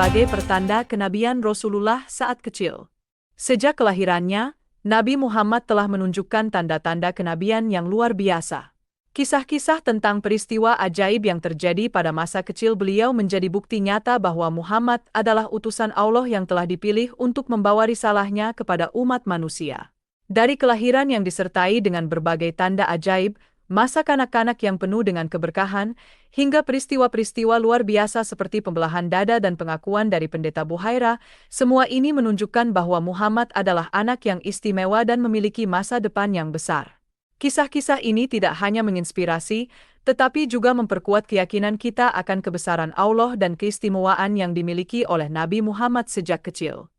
sebagai pertanda kenabian Rasulullah saat kecil. Sejak kelahirannya, Nabi Muhammad telah menunjukkan tanda-tanda kenabian yang luar biasa. Kisah-kisah tentang peristiwa ajaib yang terjadi pada masa kecil beliau menjadi bukti nyata bahwa Muhammad adalah utusan Allah yang telah dipilih untuk membawa risalahnya kepada umat manusia. Dari kelahiran yang disertai dengan berbagai tanda ajaib, masa kanak-kanak yang penuh dengan keberkahan, hingga peristiwa-peristiwa luar biasa seperti pembelahan dada dan pengakuan dari pendeta Buhairah, semua ini menunjukkan bahwa Muhammad adalah anak yang istimewa dan memiliki masa depan yang besar. Kisah-kisah ini tidak hanya menginspirasi, tetapi juga memperkuat keyakinan kita akan kebesaran Allah dan keistimewaan yang dimiliki oleh Nabi Muhammad sejak kecil.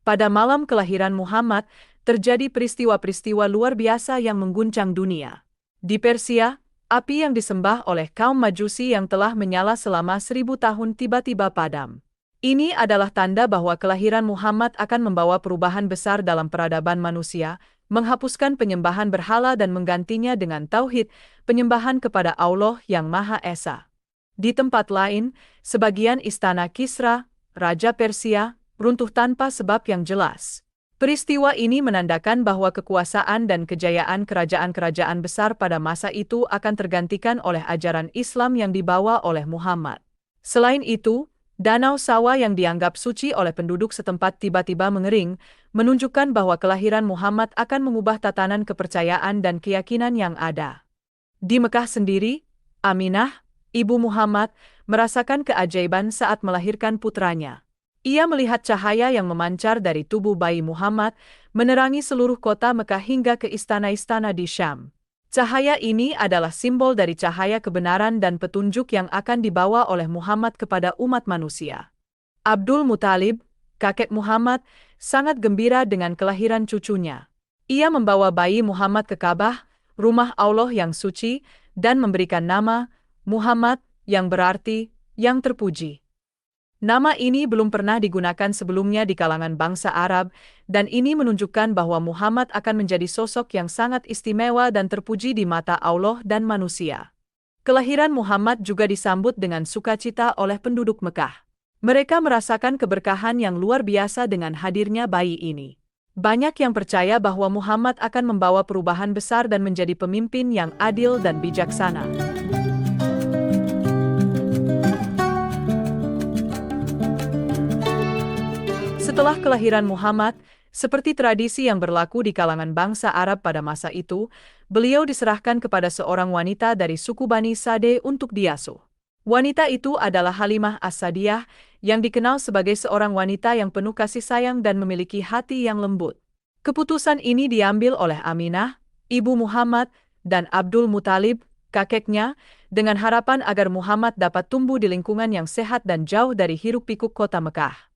Pada malam kelahiran Muhammad, terjadi peristiwa-peristiwa luar biasa yang mengguncang dunia. Di Persia, api yang disembah oleh kaum Majusi yang telah menyala selama 1000 tahun tiba-tiba padam. Ini adalah tanda bahwa kelahiran Muhammad akan membawa perubahan besar dalam peradaban manusia, menghapuskan penyembahan berhala dan menggantinya dengan tauhid, penyembahan kepada Allah yang Maha Esa. Di tempat lain, sebagian istana Kisra, Raja Persia, runtuh tanpa sebab yang jelas. Peristiwa ini menandakan bahwa kekuasaan dan kejayaan kerajaan-kerajaan besar pada masa itu akan tergantikan oleh ajaran Islam yang dibawa oleh Muhammad. Selain itu, danau Sawa yang dianggap suci oleh penduduk setempat tiba-tiba mengering, menunjukkan bahwa kelahiran Muhammad akan mengubah tatanan kepercayaan dan keyakinan yang ada. Di Mekah sendiri, Aminah, ibu Muhammad, merasakan keajaiban saat melahirkan putranya. Ia melihat cahaya yang memancar dari tubuh bayi Muhammad, menerangi seluruh kota Mekah hingga ke istana-istana di Syam. Cahaya ini adalah simbol dari cahaya kebenaran dan petunjuk yang akan dibawa oleh Muhammad kepada umat manusia. Abdul Muthalib, kakek Muhammad, sangat gembira dengan kelahiran cucunya. Ia membawa bayi Muhammad ke Ka'bah, rumah Allah yang suci, dan memberikan nama Muhammad, yang berarti yang terpuji. Nama ini belum pernah digunakan sebelumnya di kalangan bangsa Arab, dan ini menunjukkan bahwa Muhammad akan menjadi sosok yang sangat istimewa dan terpuji di mata Allah dan manusia. Kelahiran Muhammad juga disambut dengan sukacita oleh penduduk Mekah. Mereka merasakan keberkahan yang luar biasa dengan hadirnya bayi ini. Banyak yang percaya bahwa Muhammad akan membawa perubahan besar dan menjadi pemimpin yang adil dan bijaksana. Setelah kelahiran Muhammad, seperti tradisi yang berlaku di kalangan bangsa Arab pada masa itu, beliau diserahkan kepada seorang wanita dari suku Bani Sa'd untuk diasuh. Wanita itu adalah Halimah As-Sa'diyah, yang dikenal sebagai seorang wanita yang penuh kasih sayang dan memiliki hati yang lembut. Keputusan ini diambil oleh Aminah, ibu Muhammad, dan Abdul Muthalib, kakeknya, dengan harapan agar Muhammad dapat tumbuh di lingkungan yang sehat dan jauh dari hiruk-pikuk kota Mekah.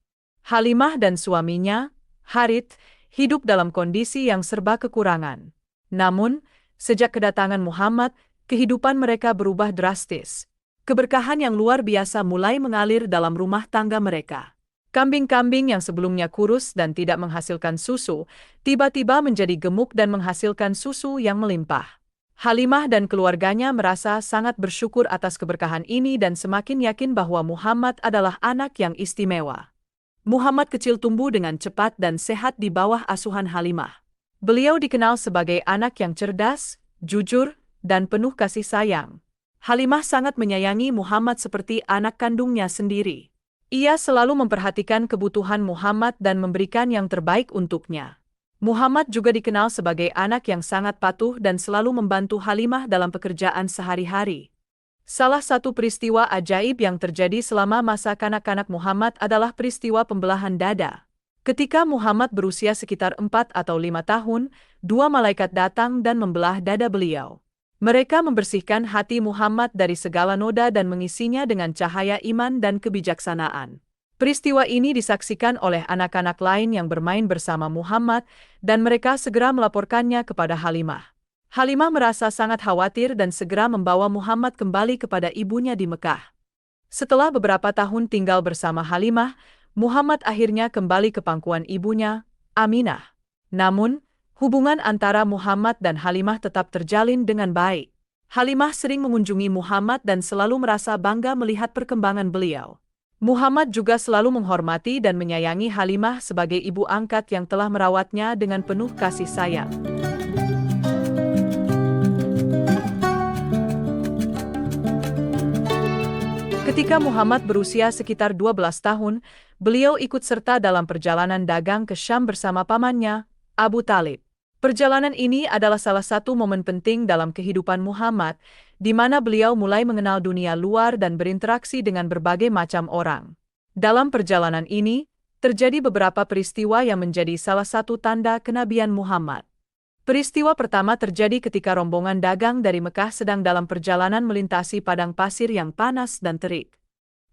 Halimah dan suaminya, Harith, hidup dalam kondisi yang serba kekurangan. Namun, sejak kedatangan Muhammad, kehidupan mereka berubah drastis. Keberkahan yang luar biasa mulai mengalir dalam rumah tangga mereka. Kambing-kambing yang sebelumnya kurus dan tidak menghasilkan susu, tiba-tiba menjadi gemuk dan menghasilkan susu yang melimpah. Halimah dan keluarganya merasa sangat bersyukur atas keberkahan ini dan semakin yakin bahwa Muhammad adalah anak yang istimewa. Muhammad kecil tumbuh dengan cepat dan sehat di bawah asuhan Halimah. Beliau dikenal sebagai anak yang cerdas, jujur, dan penuh kasih sayang. Halimah sangat menyayangi Muhammad seperti anak kandungnya sendiri. Ia selalu memperhatikan kebutuhan Muhammad dan memberikan yang terbaik untuknya. Muhammad juga dikenal sebagai anak yang sangat patuh dan selalu membantu Halimah dalam pekerjaan sehari-hari. Salah satu peristiwa ajaib yang terjadi selama masa kanak-kanak Muhammad adalah peristiwa pembelahan dada. Ketika Muhammad berusia sekitar 4 atau 5 tahun, 2 malaikat datang dan membelah dada beliau. Mereka membersihkan hati Muhammad dari segala noda dan mengisinya dengan cahaya iman dan kebijaksanaan. Peristiwa ini disaksikan oleh anak-anak lain yang bermain bersama Muhammad, dan mereka segera melaporkannya kepada Halimah. Halimah merasa sangat khawatir dan segera membawa Muhammad kembali kepada ibunya di Mekah. Setelah beberapa tahun tinggal bersama Halimah, Muhammad akhirnya kembali ke pangkuan ibunya, Aminah. Namun, hubungan antara Muhammad dan Halimah tetap terjalin dengan baik. Halimah sering mengunjungi Muhammad dan selalu merasa bangga melihat perkembangan beliau. Muhammad juga selalu menghormati dan menyayangi Halimah sebagai ibu angkat yang telah merawatnya dengan penuh kasih sayang. Ketika Muhammad berusia sekitar 12 tahun, beliau ikut serta dalam perjalanan dagang ke Syam bersama pamannya, Abu Talib. Perjalanan ini adalah salah satu momen penting dalam kehidupan Muhammad, di mana beliau mulai mengenal dunia luar dan berinteraksi dengan berbagai macam orang. Dalam perjalanan ini, terjadi beberapa peristiwa yang menjadi salah satu tanda kenabian Muhammad. Peristiwa pertama terjadi ketika rombongan dagang dari Mekah sedang dalam perjalanan melintasi padang pasir yang panas dan terik.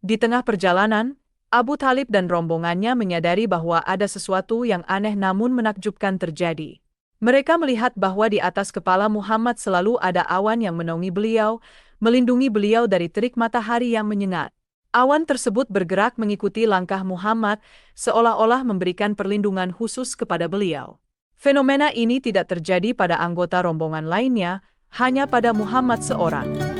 Di tengah perjalanan, Abu Talib dan rombongannya menyadari bahwa ada sesuatu yang aneh namun menakjubkan terjadi. Mereka melihat bahwa di atas kepala Muhammad selalu ada awan yang menaungi beliau, melindungi beliau dari terik matahari yang menyengat. Awan tersebut bergerak mengikuti langkah Muhammad, seolah-olah memberikan perlindungan khusus kepada beliau. Fenomena ini tidak terjadi pada anggota rombongan lainnya, hanya pada Muhammad seorang.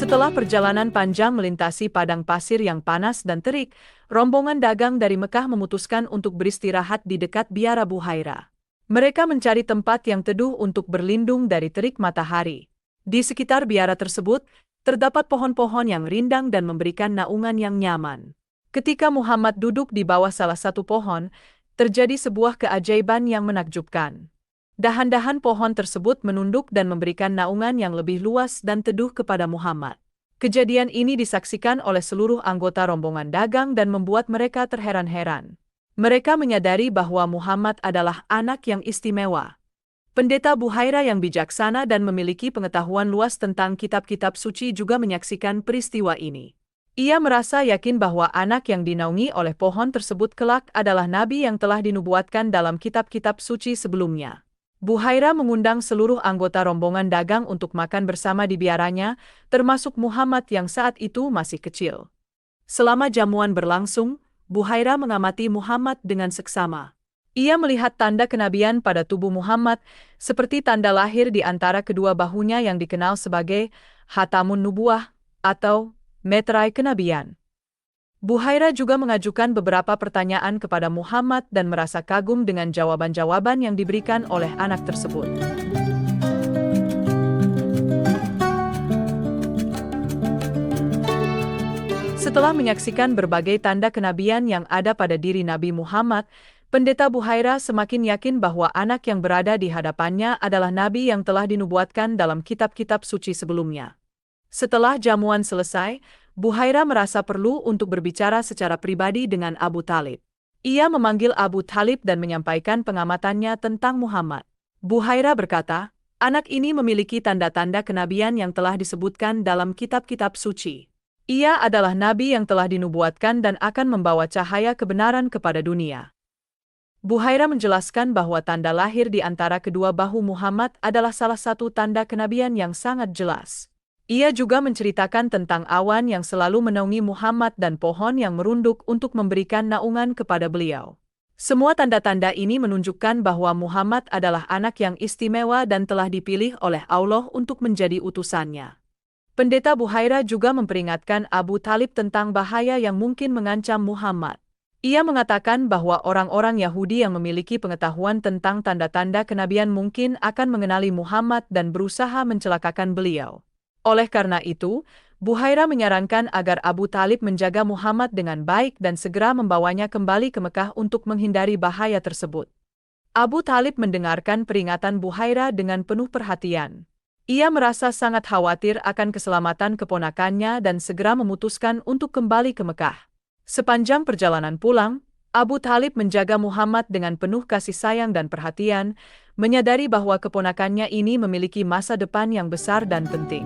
Setelah perjalanan panjang melintasi padang pasir yang panas dan terik, rombongan dagang dari Mekah memutuskan untuk beristirahat di dekat biara Buhairah. Mereka mencari tempat yang teduh untuk berlindung dari terik matahari. Di sekitar biara tersebut, terdapat pohon-pohon yang rindang dan memberikan naungan yang nyaman. Ketika Muhammad duduk di bawah salah satu pohon, terjadi sebuah keajaiban yang menakjubkan. Dahan-dahan pohon tersebut menunduk dan memberikan naungan yang lebih luas dan teduh kepada Muhammad. Kejadian ini disaksikan oleh seluruh anggota rombongan dagang dan membuat mereka terheran-heran. Mereka menyadari bahwa Muhammad adalah anak yang istimewa. Pendeta Buhairah yang bijaksana dan memiliki pengetahuan luas tentang kitab-kitab suci juga menyaksikan peristiwa ini. Ia merasa yakin bahwa anak yang dinaungi oleh pohon tersebut kelak adalah nabi yang telah dinubuatkan dalam kitab-kitab suci sebelumnya. Buhairah mengundang seluruh anggota rombongan dagang untuk makan bersama di biaranya, termasuk Muhammad yang saat itu masih kecil. Selama jamuan berlangsung, Buhairah mengamati Muhammad dengan seksama. Ia melihat tanda kenabian pada tubuh Muhammad, seperti tanda lahir di antara kedua bahunya yang dikenal sebagai Khatamun Nubuwah atau meterai kenabian. Buhairah juga mengajukan beberapa pertanyaan kepada Muhammad dan merasa kagum dengan jawaban-jawaban yang diberikan oleh anak tersebut. Setelah menyaksikan berbagai tanda kenabian yang ada pada diri Nabi Muhammad, Pendeta Buhairah semakin yakin bahwa anak yang berada di hadapannya adalah nabi yang telah dinubuatkan dalam kitab-kitab suci sebelumnya. Setelah jamuan selesai, Buhairah merasa perlu untuk berbicara secara pribadi dengan Abu Talib. Ia memanggil Abu Talib dan menyampaikan pengamatannya tentang Muhammad. Buhairah berkata, anak ini memiliki tanda-tanda kenabian yang telah disebutkan dalam kitab-kitab suci. Ia adalah nabi yang telah dinubuatkan dan akan membawa cahaya kebenaran kepada dunia. Buhairah menjelaskan bahwa tanda lahir di antara kedua bahu Muhammad adalah salah satu tanda kenabian yang sangat jelas. Ia juga menceritakan tentang awan yang selalu menaungi Muhammad dan pohon yang merunduk untuk memberikan naungan kepada beliau. Semua tanda-tanda ini menunjukkan bahwa Muhammad adalah anak yang istimewa dan telah dipilih oleh Allah untuk menjadi utusannya. Pendeta Buhairah juga memperingatkan Abu Talib tentang bahaya yang mungkin mengancam Muhammad. Ia mengatakan bahwa orang-orang Yahudi yang memiliki pengetahuan tentang tanda-tanda kenabian mungkin akan mengenali Muhammad dan berusaha mencelakakan beliau. Oleh karena itu, Buhairah menyarankan agar Abu Talib menjaga Muhammad dengan baik dan segera membawanya kembali ke Mekah untuk menghindari bahaya tersebut. Abu Talib mendengarkan peringatan Buhairah dengan penuh perhatian. Ia merasa sangat khawatir akan keselamatan keponakannya dan segera memutuskan untuk kembali ke Mekah. Sepanjang perjalanan pulang, Abu Talib menjaga Muhammad dengan penuh kasih sayang dan perhatian, menyadari bahwa keponakannya ini memiliki masa depan yang besar dan penting.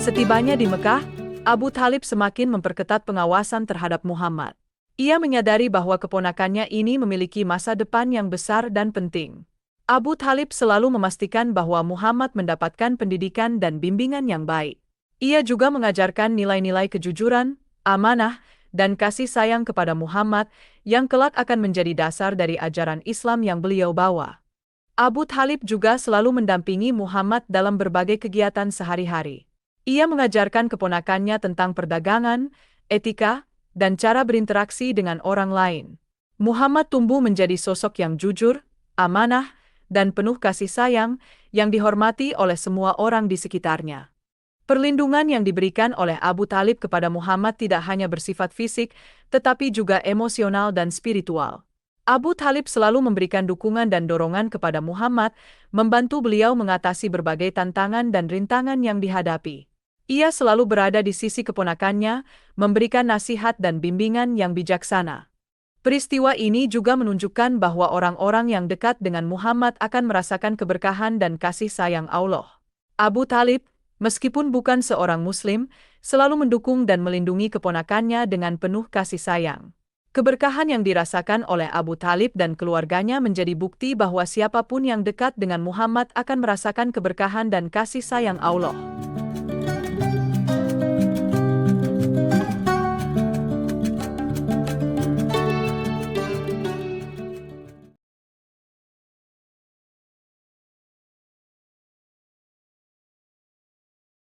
Setibanya di Mekah, Abu Talib semakin memperketat pengawasan terhadap Muhammad. Ia menyadari bahwa keponakannya ini memiliki masa depan yang besar dan penting. Abu Talib selalu memastikan bahwa Muhammad mendapatkan pendidikan dan bimbingan yang baik. Ia juga mengajarkan nilai-nilai kejujuran, amanah, dan kasih sayang kepada Muhammad yang kelak akan menjadi dasar dari ajaran Islam yang beliau bawa. Abu Thalib juga selalu mendampingi Muhammad dalam berbagai kegiatan sehari-hari. Ia mengajarkan keponakannya tentang perdagangan, etika, dan cara berinteraksi dengan orang lain. Muhammad tumbuh menjadi sosok yang jujur, amanah, dan penuh kasih sayang yang dihormati oleh semua orang di sekitarnya. Perlindungan yang diberikan oleh Abu Thalib kepada Muhammad tidak hanya bersifat fisik, tetapi juga emosional dan spiritual. Abu Thalib selalu memberikan dukungan dan dorongan kepada Muhammad, membantu beliau mengatasi berbagai tantangan dan rintangan yang dihadapi. Ia selalu berada di sisi keponakannya, memberikan nasihat dan bimbingan yang bijaksana. Peristiwa ini juga menunjukkan bahwa orang-orang yang dekat dengan Muhammad akan merasakan keberkahan dan kasih sayang Allah. Abu Thalib, meskipun bukan seorang Muslim, selalu mendukung dan melindungi keponakannya dengan penuh kasih sayang. Keberkahan yang dirasakan oleh Abu Thalib dan keluarganya menjadi bukti bahwa siapapun yang dekat dengan Muhammad akan merasakan keberkahan dan kasih sayang Allah.